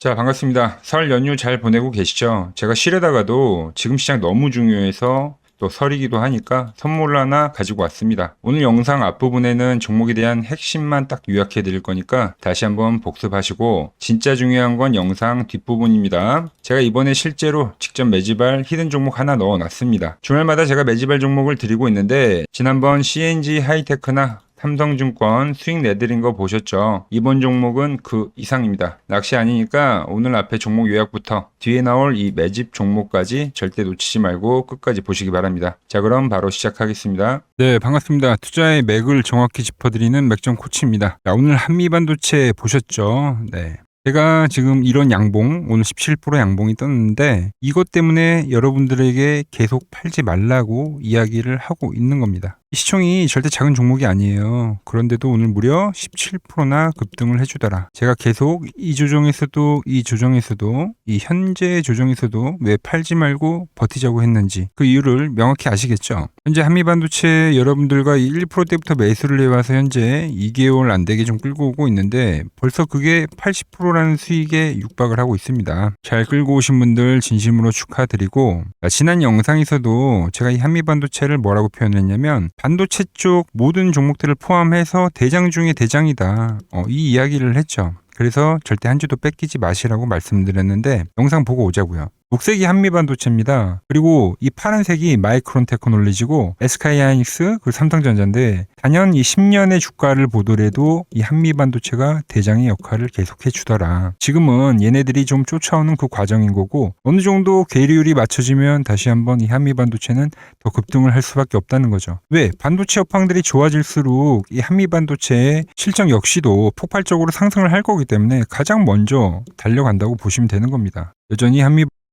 자, 반갑습니다. 설 연휴 잘 보내고 계시죠? 제가 쉬려다가도 지금 시장 너무 중요해서 또 설이기도 하니까 선물 하나 가지고 왔습니다. 오늘 영상 앞부분에는 종목에 대한 핵심만 딱 요약해 드릴 거니까 다시 한번 복습하시고, 진짜 중요한 건 영상 뒷부분입니다. 제가 이번에 실제로 직접 매집할 히든 종목 하나 넣어 놨습니다. 주말마다 제가 매집할 종목을 드리고 있는데, 지난번 CNG 하이테크나 삼성증권 수익 내드린 거 보셨죠? 이번 종목은 그 이상입니다. 낚시 아니니까 오늘 앞에 종목 요약부터 뒤에 나올 이 매집 종목까지 절대 놓치지 말고 끝까지 보시기 바랍니다. 자, 그럼 바로 시작하겠습니다. 네, 반갑습니다. 투자의 맥을 정확히 짚어드리는 맥점 코치입니다. 자, 오늘 한미반도체 보셨죠? 네. 제가 지금 이런 양봉, 오늘 17% 양봉이 떴는데 이것 때문에 여러분들에게 계속 팔지 말라고 이야기를 하고 있는 겁니다. 시총이 절대 작은 종목이 아니에요. 그런데도 오늘 무려 17%나 급등을 해주더라. 제가 계속 이 조정에서도 이 현재 조정에서도 왜 팔지 말고 버티자고 했는지 그 이유를 명확히 아시겠죠? 현재 한미반도체 여러분들과 1%대부터 매수를 해와서 현재 2개월 안 되게 좀 끌고 오고 있는데 벌써 그게 80%라는 수익에 육박을 하고 있습니다. 잘 끌고 오신 분들 진심으로 축하드리고, 지난 영상에서도 제가 이 한미반도체를 뭐라고 표현했냐면 반도체 쪽 모든 종목들을 포함해서 대장 중에 대장이다. 이 이야기를 했죠. 그래서 절대 한 주도 뺏기지 마시라고 말씀드렸는데 영상 보고 오자고요. 녹색이 한미반도체입니다. 그리고 이 파란색이 마이크론 테크놀로지고 SK하이닉스 그리고 삼성전자인데 단연 이 10년의 주가를 보더라도 이 한미반도체가 대장의 역할을 계속해 주더라. 지금은 얘네들이 좀 쫓아오는 그 과정인 거고 어느 정도 계리율이 맞춰지면 다시 한번 이 한미반도체는 더 급등을 할 수밖에 없다는 거죠. 왜? 반도체 업황들이 좋아질수록 이 한미반도체의 실적 역시도 폭발적으로 상승을 할 거기 때문에 가장 먼저 달려간다고 보시면 되는 겁니다. 여전히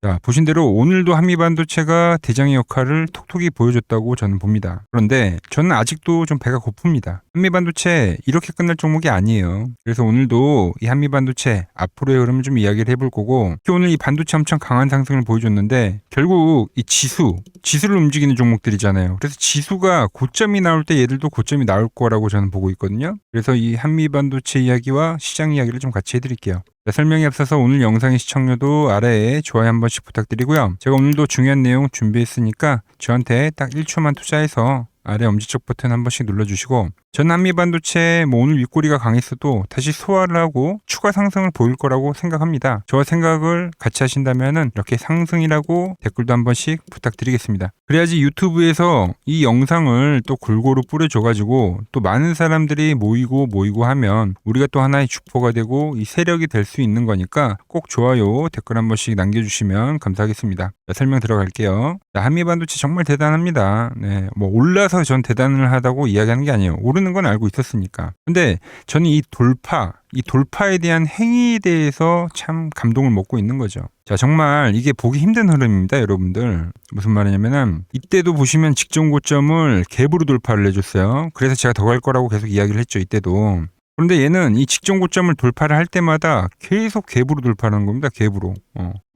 자, 보신 대로 오늘도 한미반도체가 대장의 역할을 톡톡히 보여줬다고 저는 봅니다. 그런데 저는 아직도 좀 배가 고픕니다. 한미반도체 이렇게 끝날 종목이 아니에요. 그래서 오늘도 이 한미반도체 앞으로의 흐름을 좀 이야기를 해볼 거고, 특히 오늘 이 반도체 엄청 강한 상승을 보여줬는데 결국 이 지수를 움직이는 종목들이잖아요. 그래서 지수가 고점이 나올 때 얘들도 고점이 나올 거라고 저는 보고 있거든요. 그래서 이 한미반도체 이야기와 시장 이야기를 좀 같이 해드릴게요. 설명에 앞서서 오늘 영상의 시청료도 아래에 좋아요 한 번씩 부탁드리고요. 제가 오늘도 중요한 내용 준비했으니까 저한테 딱 1초만 투자해서 아래 엄지척 버튼 한 번씩 눌러주시고, 전 한미반도체 오늘 윗꼬리가 강했어도 다시 소화를 하고 추가 상승을 보일 거라고 생각합니다. 저와 생각을 같이 하신다면 이렇게 상승이라고 댓글도 한 번씩 부탁드리겠습니다. 그래야지 유튜브에서 이 영상을 또 골고루 뿌려줘가지고 또 많은 사람들이 모이고 하면 우리가 또 하나의 주포가 되고 이 세력이 될 수 있는 거니까 꼭 좋아요 댓글 한 번씩 남겨주시면 감사하겠습니다. 자, 설명 들어갈게요. 자, 한미반도체 정말 대단합니다. 네, 올라서 전 대단을 하다고 이야기하는 게 아니에요. 오르는 건 알고 있었으니까. 근데 저는 이 돌파에 대한 행위에 대해서 참 감동을 먹고 있는 거죠. 자, 정말 이게 보기 힘든 흐름입니다, 여러분들. 무슨 말이냐면은 이때도 보시면 직전 고점을 갭으로 돌파를 해줬어요. 그래서 제가 더 갈 거라고 계속 이야기를 했죠, 이때도. 그런데 얘는 이 직전 고점을 돌파를 할 때마다 계속 갭으로 돌파하는 겁니다. 갭으로.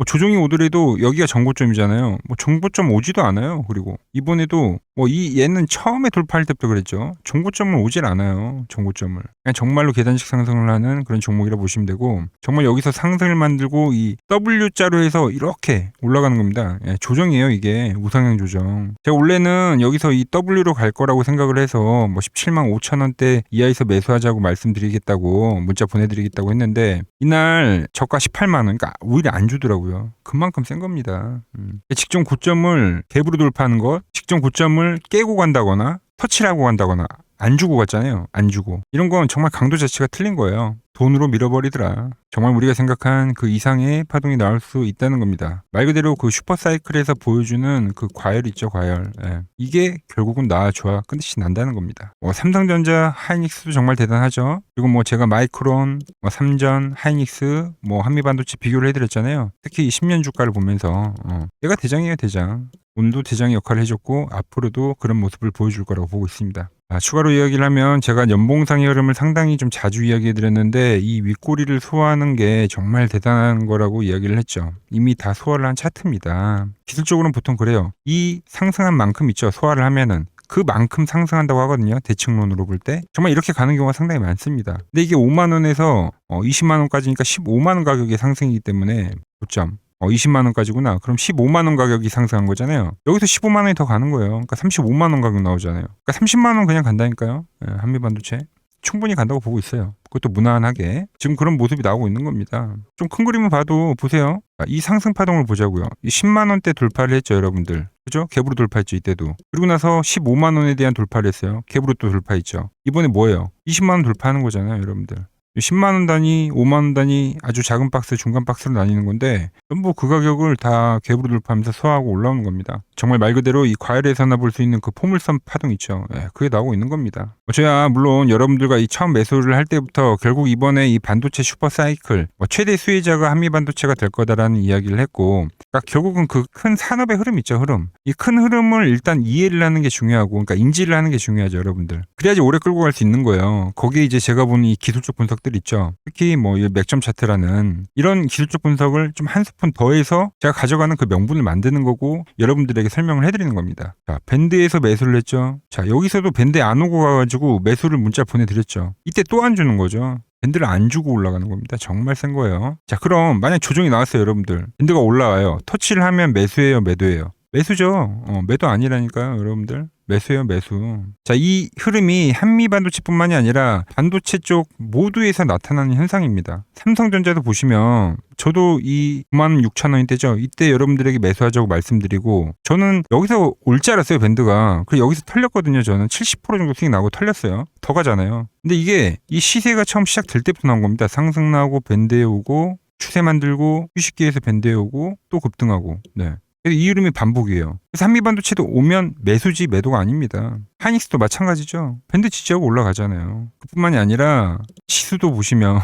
조정이 오더라도 여기가 전고점이잖아요. 전고점 오지도 않아요. 그리고 이번에도 얘는 처음에 돌파할 때부터 그랬죠. 전고점을 오질 않아요. 전고점을. 그냥 정말로 계단식 상승을 하는 그런 종목이라 보시면 되고, 정말 여기서 상승을 만들고 이 W자로 해서 이렇게 올라가는 겁니다. 예, 조정이에요, 이게. 우상향 조정. 제가 원래는 여기서 이 W로 갈 거라고 생각을 해서 17만 5천 원대 이하에서 매수하자고 말씀드리겠다고 문자 보내드리겠다고 했는데 이날 저가 18만 원, 그러니까 오히려 안 주더라고요. 그만큼 센 겁니다. 직전 고점을 갭으로 돌파하는 것, 직전 고점을 깨고 간다거나 터치를 하고 간다거나 안 주고 갔잖아요. 안 주고. 이런 건 정말 강도 자체가 틀린 거예요. 돈으로 밀어버리더라. 정말 우리가 생각한 그 이상의 파동이 나올 수 있다는 겁니다. 말 그대로 그 슈퍼사이클에서 보여주는 그 과열 있죠, 과열. 예. 이게 결국은 좋아 끝이 난다는 겁니다. 삼성전자, 하이닉스도 정말 대단하죠. 그리고 제가 마이크론, 삼전, 하이닉스, 한미반도체 비교를 해드렸잖아요. 특히 10년 주가를 보면서 얘가 대장이에요, 대장. 오늘도 대장의 역할을 해줬고 앞으로도 그런 모습을 보여줄 거라고 보고 있습니다. 추가로 이야기를 하면 제가 연봉상의 흐름을 상당히 좀 자주 이야기해드렸는데 이 윗꼬리를 소화하는 게 정말 대단한 거라고 이야기를 했죠. 이미 다 소화를 한 차트입니다. 기술적으로는 보통 그래요. 이 상승한 만큼 있죠. 소화를 하면은 그만큼 상승한다고 하거든요. 대칭론으로 볼 때. 정말 이렇게 가는 경우가 상당히 많습니다. 근데 이게 5만 원에서 20만 원까지니까 15만 원 가격의 상승이기 때문에 고점. 20만 원까지구나. 그럼 15만 원 가격이 상승한 거잖아요. 여기서 15만 원이 더 가는 거예요. 그러니까 35만 원 가격 나오잖아요. 그러니까 30만 원 그냥 간다니까요. 한미반도체. 충분히 간다고 보고 있어요. 그것도 무난하게. 지금 그런 모습이 나오고 있는 겁니다. 좀 큰 그림을 봐도 보세요. 이 상승 파동을 보자고요. 이 10만 원대 돌파를 했죠, 여러분들. 그죠? 갭으로 돌파했죠, 이때도. 그리고 나서 15만 원에 대한 돌파를 했어요. 갭으로 또 돌파했죠. 이번에 뭐예요? 20만 원 돌파하는 거잖아요, 여러분들. 10만 원 단위, 5만 원 단위 아주 작은 박스, 중간 박스로 나뉘는 건데 전부 그 가격을 다 갭으로 돌파하면서 소화하고 올라오는 겁니다. 정말 말 그대로 이 과열에서나 볼 수 있는 그 포물선 파동 있죠. 그게 나오고 있는 겁니다. 저야 물론 여러분들과 이 처음 매수를 할 때부터 결국 이번에 이 반도체 슈퍼 사이클 최대 수혜자가 한미반도체가 될 거다라는 이야기를 했고, 그러니까 결국은 그 큰 산업의 흐름 있죠, 흐름. 이 큰 흐름을 일단 이해를 하는 게 중요하고, 그러니까 인지를 하는 게 중요하죠, 여러분들. 그래야지 오래 끌고 갈 수 있는 거예요. 거기에 이제 제가 보는 이 기술적 분석들 있죠. 특히 이 맥점 차트라는 이런 기술적 분석을 좀 한 스푼 더해서 제가 가져가는 그 명분을 만드는 거고 여러분들에게 설명을 해드리는 겁니다. 자, 밴드에서 매수를 했죠. 자, 여기서도 밴드에 안 오고 가가지고 매수를 문자 보내드렸죠. 이때 또 안 주는 거죠. 밴드를 안 주고 올라가는 겁니다. 정말 센 거예요. 자, 그럼 만약 조정이 나왔어요, 여러분들. 밴드가 올라와요. 터치를 하면 매수예요, 매도예요? 매수죠. 매도 아니라니까요, 여러분들. 매수예요, 매수. 자, 이 흐름이 한미반도체뿐만이 아니라 반도체 쪽 모두에서 나타나는 현상입니다. 삼성전자도 보시면 저도 이 96,000원이 때죠. 이때 여러분들에게 매수하자고 말씀드리고 저는 여기서 올 줄 알았어요, 밴드가. 그리고 여기서 털렸거든요. 저는 70% 정도 수익 나고 털렸어요. 더 가잖아요. 근데 이게 이 시세가 처음 시작될 때부터 나온 겁니다. 상승 나오고 밴드에 오고 추세 만들고 휴식기에서 밴드에 오고 또 급등하고. 네. 이 흐름이 반복이에요. 그래서 한미반도체도 오면 매수지 매도가 아닙니다. 하이닉스도 마찬가지죠. 밴드 지지하고 올라가잖아요. 그뿐만이 아니라 지수도 보시면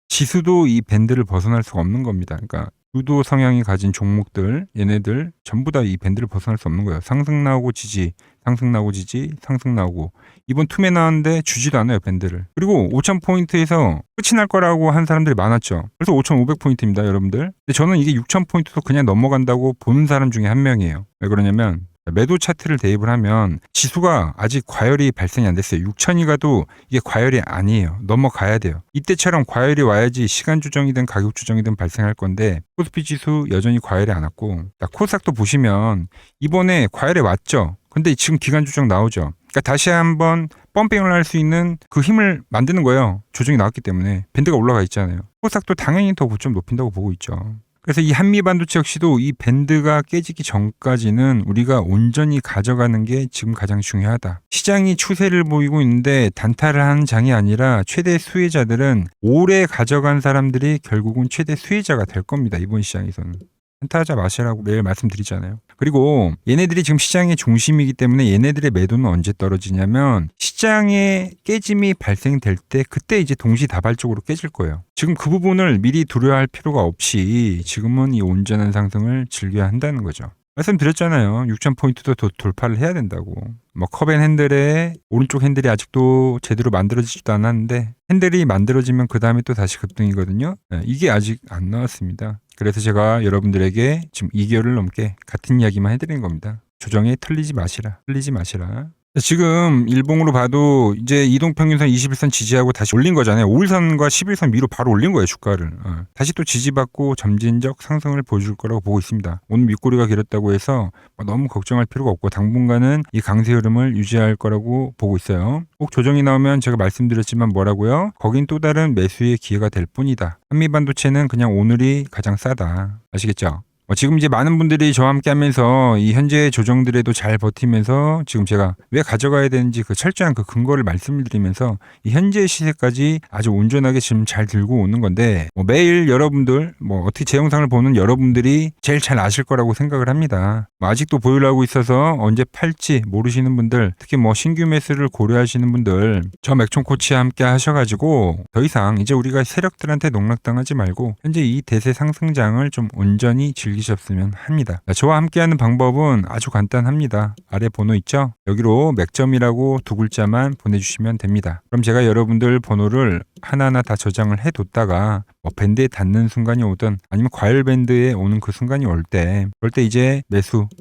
지수도 이 밴드를 벗어날 수가 없는 겁니다. 그러니까 유도 성향이 가진 종목들, 얘네들 전부 다 이 밴드를 벗어날 수 없는 거예요. 상승 나오고 지지, 상승 나오고 지지, 상승 나오고. 이번 투매 나왔는데 주지도 않아요, 밴드를. 그리고 5,000포인트에서 끝이 날 거라고 한 사람들이 많았죠. 그래서 5,500포인트입니다, 여러분들. 근데 저는 이게 6,000포인트도 그냥 넘어간다고 보는 사람 중에 한 명이에요. 왜 그러냐면 매도 차트를 대입을 하면 지수가 아직 과열이 발생이 안 됐어요. 6천이 가도 이게 과열이 아니에요. 넘어가야 돼요. 이때처럼 과열이 와야지 시간 조정이든 가격 조정이든 발생할 건데 코스피 지수 여전히 과열이 안 왔고, 코스닥도 보시면 이번에 과열에 왔죠. 근데 지금 기간 조정 나오죠. 그러니까 다시 한번 펌핑을 할 수 있는 그 힘을 만드는 거예요. 조정이 나왔기 때문에 밴드가 올라가 있잖아요. 코스닥도 당연히 더 고점 높인다고 보고 있죠. 그래서 이 한미반도체 역시도 이 밴드가 깨지기 전까지는 우리가 온전히 가져가는 게 지금 가장 중요하다. 시장이 추세를 보이고 있는데 단타를 하는 장이 아니라 최대 수혜자들은 오래 가져간 사람들이 결국은 최대 수혜자가 될 겁니다. 이번 시장에서는. 단타하자 마시라고 매일 말씀드리잖아요. 그리고 얘네들이 지금 시장의 중심이기 때문에 얘네들의 매도는 언제 떨어지냐면 시장의 깨짐이 발생될 때 그때 이제 동시다발적으로 깨질 거예요. 지금 그 부분을 미리 두려워할 필요가 없이 지금은 이 온전한 상승을 즐겨야 한다는 거죠. 말씀드렸잖아요. 6,000포인트도 돌파를 해야 된다고. 컵앤 핸들의 오른쪽 핸들이 아직도 제대로 만들어지지도 않았는데 핸들이 만들어지면 그 다음에 또 다시 급등이거든요. 이게 아직 안 나왔습니다. 그래서 제가 여러분들에게 지금 2개월을 넘게 같은 이야기만 해드리는 겁니다. 조정에 틀리지 마시라. 지금 일봉으로 봐도 이제 이동평균선 21선 지지하고 다시 올린 거잖아요. 5일선과 11선 위로 바로 올린 거예요, 주가를. 다시 또 지지받고 점진적 상승을 보여줄 거라고 보고 있습니다. 오늘 윗꼬리가 길었다고 해서 너무 걱정할 필요가 없고 당분간은 이 강세 흐름을 유지할 거라고 보고 있어요. 꼭 조정이 나오면 제가 말씀드렸지만 뭐라고요? 거긴 또 다른 매수의 기회가 될 뿐이다. 한미반도체는 그냥 오늘이 가장 싸다. 아시겠죠? 지금 이제 많은 분들이 저와 함께 하면서 이 현재 조정들에도 잘 버티면서 지금 제가 왜 가져가야 되는지 그 철저한 그 근거를 말씀을 드리면서 이 현재 시세까지 아주 온전하게 지금 잘 들고 오는 건데 매일 여러분들 어떻게 제 영상을 보는 여러분들이 제일 잘 아실 거라고 생각을 합니다. 아직도 보유하고 있어서 언제 팔지 모르시는 분들, 특히 신규 매수를 고려하시는 분들 저 맥총 코치와 함께 하셔가지고 더 이상 이제 우리가 세력들한테 농락당하지 말고 현재 이 대세 상승장을 좀 온전히 즐기셨으면 합니다. 저와 함께하는 방법은 아주 간단합니다. 아래 번호 있죠? 여기로 맥점이라고 두 글자만 보내주시면 됩니다. 그럼 제가 여러분들 번호를 하나하나 다 저장을 해뒀다가 밴드에 닿는 순간이 오든 아니면 과열 밴드에 오는 그 순간이 올 때 그럴 때 이제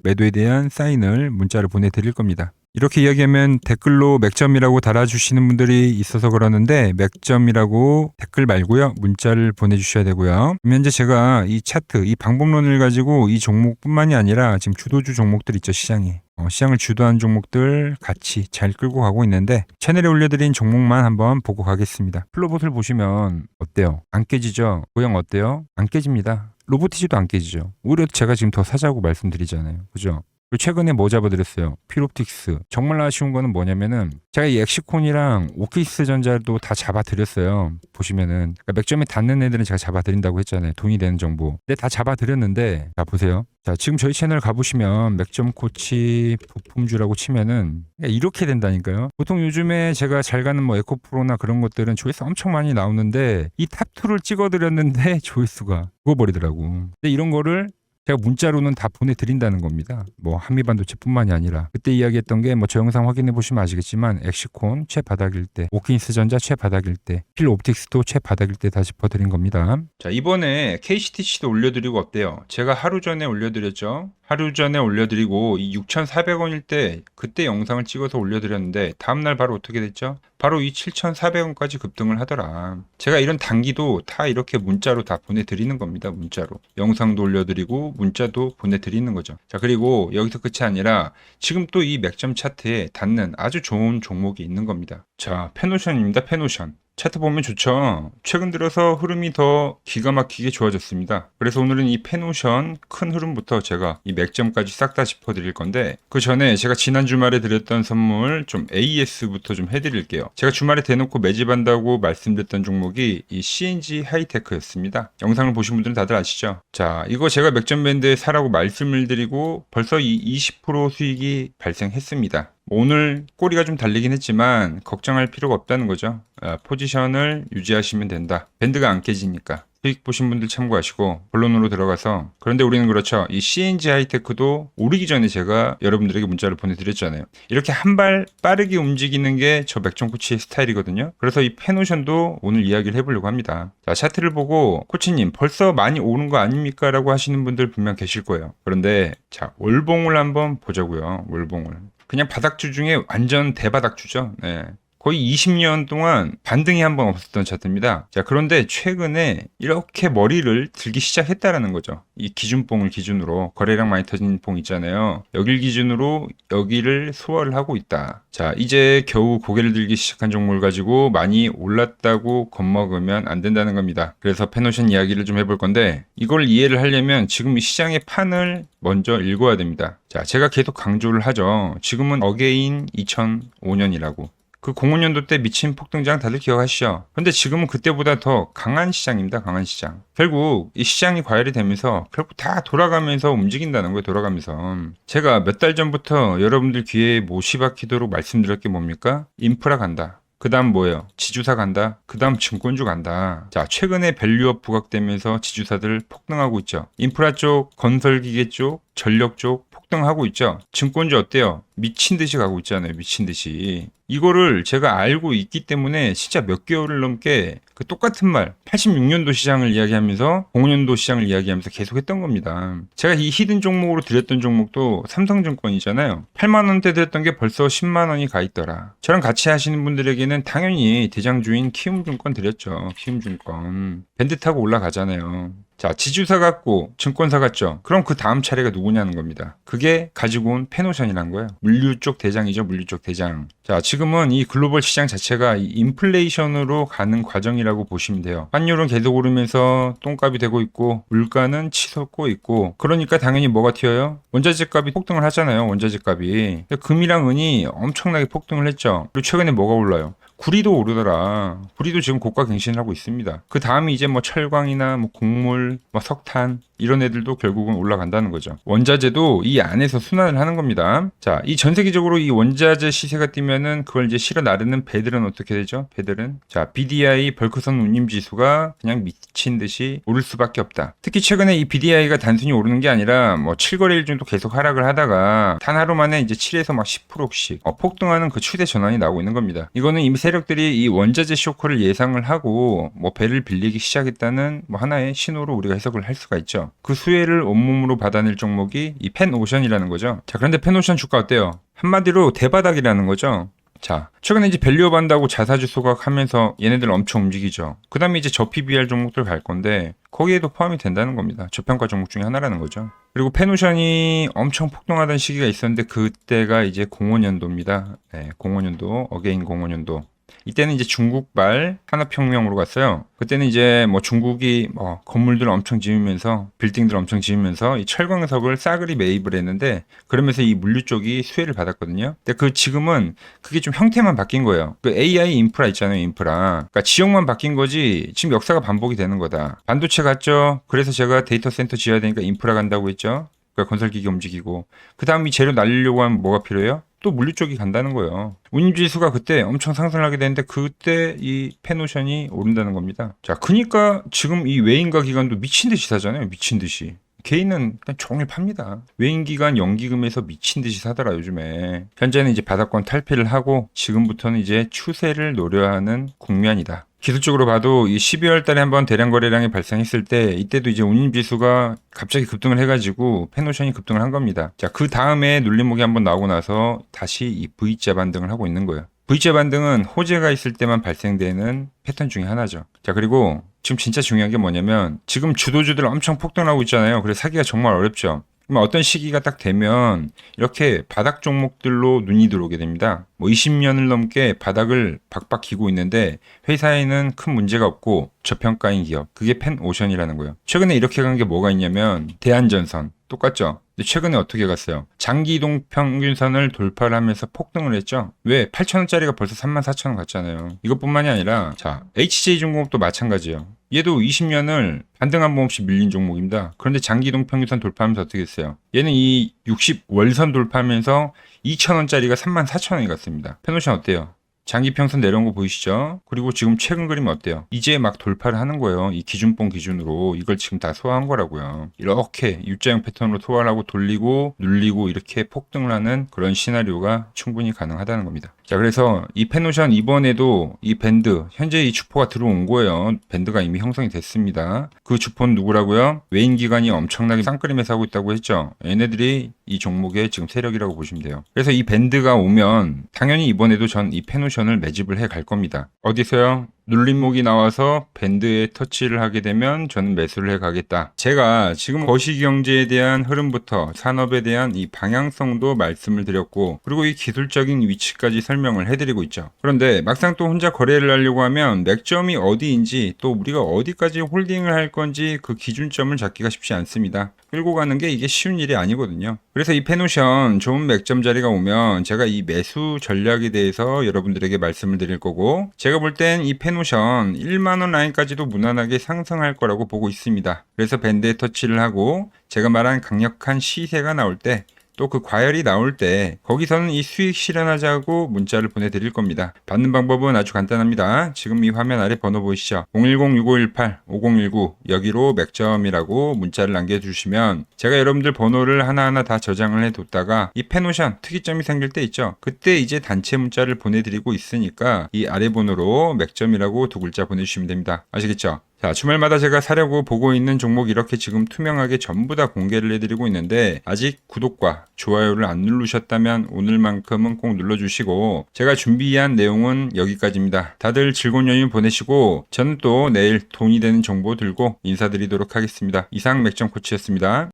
매도에 대한 사인을 문자로 보내드릴 겁니다. 이렇게 이야기하면 댓글로 맥점이라고 달아주시는 분들이 있어서 그러는데 맥점이라고 댓글 말고요. 문자를 보내주셔야 되고요. 현재 제가 이 차트, 이 방법론을 가지고 이 종목뿐만이 아니라 지금 주도주 종목들 있죠, 시장에. 시장을 주도한 종목들 같이 잘 끌고 가고 있는데 채널에 올려드린 종목만 한번 보고 가겠습니다. 플로봇을 보시면 어때요? 안 깨지죠? 모양 어때요? 안 깨집니다. 로보티지도 안 깨지죠. 오히려 제가 지금 더 사자고 말씀드리잖아요. 그죠? 그리고 최근에 뭐 잡아드렸어요? 피롭틱스. 정말 아쉬운 거는 뭐냐면은 제가 이 엑시콘이랑 오키스 전자도 다 잡아드렸어요. 보시면은 그러니까 맥점에 닿는 애들은 제가 잡아드린다고 했잖아요. 돈이 되는 정보. 근데 다 잡아드렸는데 자 보세요. 자 지금 저희 채널 가보시면 맥점 코치 부품주라고 치면은 이렇게 된다니까요. 보통 요즘에 제가 잘 가는 뭐 에코프로나 그런 것들은 조회수 엄청 많이 나오는데 이 탑2를 찍어드렸는데 조회수가 죽어버리더라고. 근데 이런 거를 제가 문자로는 다 보내드린다는 겁니다. 뭐 한미반도체뿐만이 아니라 그때 이야기했던 게 뭐 저 영상 확인해 보시면 아시겠지만 엑시콘 최바닥일 때, 오킨스 전자 최바닥일 때, 필옵틱스도 최바닥일 때 다 짚어드린 겁니다. 자 이번에 KCTC도 올려드리고 어때요? 제가 하루 전에 올려드렸죠. 하루 전에 올려드리고 이 6,400원일 때 그때 영상을 찍어서 올려드렸는데 다음날 바로 어떻게 됐죠? 바로 이 7,400원까지 급등을 하더라. 제가 이런 단기도 다 이렇게 문자로 다 보내드리는 겁니다. 문자로. 영상도 올려드리고 문자도 보내드리는 거죠. 자 그리고 여기서 끝이 아니라 지금 또 이 맥점 차트에 닿는 아주 좋은 종목이 있는 겁니다. 자 페노션입니다. 페노션. 차트 보면 좋죠. 최근 들어서 흐름이 더 기가 막히게 좋아졌습니다. 그래서 오늘은 이 페노션 큰 흐름부터 제가 이 맥점까지 싹 다 짚어드릴 건데 그 전에 제가 지난 주말에 드렸던 선물 좀 AS부터 좀 해드릴게요. 제가 주말에 대놓고 매집한다고 말씀드렸던 종목이 이 CNG 하이테크였습니다. 영상을 보신 분들은 다들 아시죠? 자 이거 제가 맥점 밴드에 사라고 말씀을 드리고 벌써 이 20% 수익이 발생했습니다. 오늘 꼬리가 좀 달리긴 했지만 걱정할 필요가 없다는 거죠. 포지션을 유지하시면 된다. 밴드가 안 깨지니까. 수익 보신 분들 참고하시고 본론으로 들어가서 그런데 우리는 그렇죠. 이 CNG 하이테크도 오르기 전에 제가 여러분들에게 문자를 보내드렸잖아요. 이렇게 한 발 빠르게 움직이는 게 저 맥점 코치의 스타일이거든요. 그래서 이 페노션도 오늘 이야기를 해보려고 합니다. 자 차트를 보고 코치님 벌써 많이 오른 거 아닙니까? 라고 하시는 분들 분명 계실 거예요. 그런데 자 월봉을 한번 보자고요. 월봉을. 그냥 바닥주 중에 완전 대바닥주죠. 네. 거의 20년 동안 반등이 한 번 없었던 차트입니다. 자, 그런데 최근에 이렇게 머리를 들기 시작했다라는 거죠. 이 기준봉을 기준으로 거래량 많이 터진 봉 있잖아요. 여길 기준으로 여기를 소화를 하고 있다. 자, 이제 겨우 고개를 들기 시작한 종목을 가지고 많이 올랐다고 겁먹으면 안 된다는 겁니다. 그래서 페노션 이야기를 좀 해볼 건데 이걸 이해를 하려면 지금 이 시장의 판을 먼저 읽어야 됩니다. 자, 제가 계속 강조를 하죠. 지금은 어게인 2005년이라고. 그 05년도 때 미친 폭등장 다들 기억하시죠? 근데 지금은 그때보다 더 강한 시장입니다. 강한 시장. 결국 이 시장이 과열이 되면서 결국 다 돌아가면서 움직인다는 거예요. 돌아가면서. 제가 몇 달 전부터 여러분들 귀에 못이 박히도록 말씀드렸 게 뭡니까? 인프라 간다. 그 다음 뭐예요? 지주사 간다. 그 다음 증권주 간다. 자, 최근에 밸류업 부각되면서 지주사들 폭등하고 있죠. 인프라 쪽, 건설기계 쪽, 전력 쪽 폭등하고 있죠. 증권주 어때요? 미친 듯이 가고 있잖아요. 미친 듯이. 이거를 제가 알고 있기 때문에 진짜 몇 개월을 넘게 그 똑같은 말 86년도 시장을 이야기하면서 05년도 시장을 이야기하면서 계속 했던 겁니다. 제가 이 히든 종목으로 드렸던 종목도 삼성증권이잖아요. 8만 원대 드렸던 게 벌써 10만 원이 가 있더라. 저랑 같이 하시는 분들에게는 당연히 대장주인 키움증권 드렸죠. 키움증권. 밴드 타고 올라가잖아요. 자, 지주사 같고 증권사 같죠. 그럼 그 다음 차례가 누구냐는 겁니다. 그게 가지고 온 페노션이란 거예요. 물류 쪽 대장이죠. 물류 쪽 대장. 자, 지금은 이 글로벌 시장 자체가 이 인플레이션으로 가는 과정이라고 보시면 돼요. 환율은 계속 오르면서 똥값이 되고 있고 물가는 치솟고 있고 그러니까 당연히 뭐가 튀어요? 원자재 값이 폭등을 하잖아요. 원자재 값이. 금이랑 은이 엄청나게 폭등을 했죠. 그리고 최근에 뭐가 올라요? 구리도 오르더라. 구리도 지금 고가 갱신을 하고 있습니다. 그 다음이 이제 뭐 철광이나 뭐 곡물, 뭐 석탄 이런 애들도 결국은 올라간다는 거죠. 원자재도 이 안에서 순환을 하는 겁니다. 자, 이 전 세계적으로 이 원자재 시세가 뛰면은 그걸 이제 실어 나르는 배들은 어떻게 되죠? 배들은 자, BDI 벌크선 운임 지수가 그냥 미친 듯이 오를 수밖에 없다. 특히 최근에 이 BDI가 단순히 오르는 게 아니라 뭐 7거래일 정도 계속 하락을 하다가 단 하루 만에 이제 7에서 막 10%씩 폭등하는 그 추세 전환이 나오고 있는 겁니다. 이거는 이미 세력들이 이 원자재 쇼크를 예상을 하고 뭐 배를 빌리기 시작했다는 뭐 하나의 신호로 우리가 해석을 할 수가 있죠. 있죠. 그 수혜를 온몸으로 받아낼 종목이 이 펜오션이라는 거죠. 자, 그런데 펜오션 주가 어때요? 한마디로 대바닥이라는 거죠. 자, 최근에 이제 밸류업 한다고 자사주 소각하면서 얘네들 엄청 움직이죠. 그 다음에 이제 저PBR 종목들 갈 건데 거기에도 포함이 된다는 겁니다. 저평가 종목 중에 하나라는 거죠. 그리고 펜오션이 엄청 폭등하던 시기가 있었는데 그때가 이제 05년도입니다. 네, 05년도, 어게인 05년도. 이때는 이제 중국발 산업혁명으로 갔어요. 그때는 이제 뭐 중국이 뭐 건물들 엄청 지으면서 빌딩들 엄청 지으면서 이 철광석을 싸그리 매입을 했는데 그러면서 이 물류 쪽이 수혜를 받았거든요. 근데 그 지금은 그게 좀 형태만 바뀐 거예요. 그 AI 인프라 있잖아요, 인프라. 그러니까 지역만 바뀐 거지 지금 역사가 반복이 되는 거다. 반도체 갔죠. 그래서 제가 데이터 센터 지어야 되니까 인프라 간다고 했죠. 그러니까 건설기기 움직이고 그 다음 이 재료 날리려고 하면 뭐가 필요해요? 또 물류 쪽이 간다는 거예요. 운임지수가 그때 엄청 상승을 하게 되는데 그때 이 펜오션이 오른다는 겁니다. 자, 그러니까 지금 이 외인가 기관도 미친 듯이 사잖아요. 미친 듯이. 개인은 그냥 종일 팝니다. 외인기관 연기금에서 미친 듯이 사더라 요즘에. 현재는 이제 바닥권 탈피를 하고 지금부터는 이제 추세를 노려하는 국면이다. 기술적으로 봐도 이 12월 달에 한번 대량 거래량이 발생했을 때 이때도 이제 운임지수가 갑자기 급등을 해가지고 펜오션이 급등을 한 겁니다. 자, 그 다음에 눌림목이 한번 나오고 나서 다시 이 V자 반등을 하고 있는 거예요. V자 반등은 호재가 있을 때만 발생되는 패턴 중에 하나죠. 자, 그리고 지금 진짜 중요한 게 뭐냐면 지금 주도주들 엄청 폭등하고 있잖아요. 그래서 사기가 정말 어렵죠. 그럼 어떤 시기가 딱 되면 이렇게 바닥 종목들로 눈이 들어오게 됩니다. 뭐 20년을 넘게 바닥을 박박 기고 있는데 회사에는 큰 문제가 없고 저평가인 기업. 그게 펜오션이라는 거예요. 최근에 이렇게 간 게 뭐가 있냐면 대한전선. 똑같죠? 근데 최근에 어떻게 갔어요? 장기 이동 평균선을 돌파를 하면서 폭등을 했죠? 왜? 8,000원짜리가 벌써 34,000원 갔잖아요. 이것뿐만이 아니라 자, HJ중공업도 마찬가지예요. 얘도 20년을 반등 한 번 없이 밀린 종목입니다. 그런데 장기 이동 평균선 돌파하면서 어떻게 했어요? 얘는 이 60월선 돌파하면서 2,000원짜리가 34,000원이 갔습니다. 펜오션 어때요? 장기평선 내려온 거 보이시죠? 그리고 지금 최근 그림 어때요? 이제 막 돌파를 하는 거예요. 이 기준봉 기준으로 이걸 지금 다 소화한 거라고요. 이렇게 U자형 패턴으로 소화를 하고 돌리고 눌리고 이렇게 폭등을 하는 그런 시나리오가 충분히 가능하다는 겁니다. 자, 그래서 이 펜오션 이번에도 이 밴드 현재 이 주포가 들어온 거예요. 밴드가 이미 형성이 됐습니다. 그 주포는 누구라고요? 외인 기관이 엄청나게 쌍끌림에 사고 있다고 했죠. 얘네들이 이 종목의 지금 세력이라고 보시면 돼요. 그래서 이 밴드가 오면 당연히 이번에도 전 이 펜오션을 매집을 해 갈 겁니다. 어디서요? 눌림목이 나와서 밴드에 터치를 하게 되면 저는 매수를 해 가겠다. 제가 지금 거시경제에 대한 흐름부터 산업에 대한 이 방향성도 말씀을 드렸고 그리고 이 기술적인 위치까지 설명을 해드리고 있죠. 그런데 막상 또 혼자 거래를 하려고 하면 맥점이 어디인지 또 우리가 어디까지 홀딩을 할 건지 그 기준점을 잡기가 쉽지 않습니다. 끌고 가는 게 이게 쉬운 일이 아니거든요. 그래서 이 펜오션 좋은 맥점 자리가 오면 제가 이 매수 전략에 대해서 여러분들에게 말씀을 드릴 거고 제가 볼 땐 이 펜오션 1만원 라인까지도 무난하게 상승할 거라고 보고 있습니다. 그래서 밴드에 터치를 하고 제가 말한 강력한 시세가 나올 때 또 그 과열이 나올 때 거기서는 이 수익 실현하자고 문자를 보내드릴 겁니다. 받는 방법은 아주 간단합니다. 지금 이 화면 아래 번호 보이시죠? 010-6518-5019 여기로 맥점이라고 문자를 남겨주시면 제가 여러분들 번호를 하나하나 다 저장을 해뒀다가 이 펜오션 특이점이 생길 때 있죠? 그때 이제 단체 문자를 보내드리고 있으니까 이 아래 번호로 맥점이라고 두 글자 보내주시면 됩니다. 아시겠죠? 자, 주말마다 제가 사려고 보고 있는 종목 이렇게 지금 투명하게 전부 다 공개를 해드리고 있는데 아직 구독과 좋아요를 안 누르셨다면 오늘만큼은 꼭 눌러주시고 제가 준비한 내용은 여기까지입니다. 다들 즐거운 연휴 보내시고 저는 또 내일 돈이 되는 정보 들고 인사드리도록 하겠습니다. 이상 맥점 코치였습니다.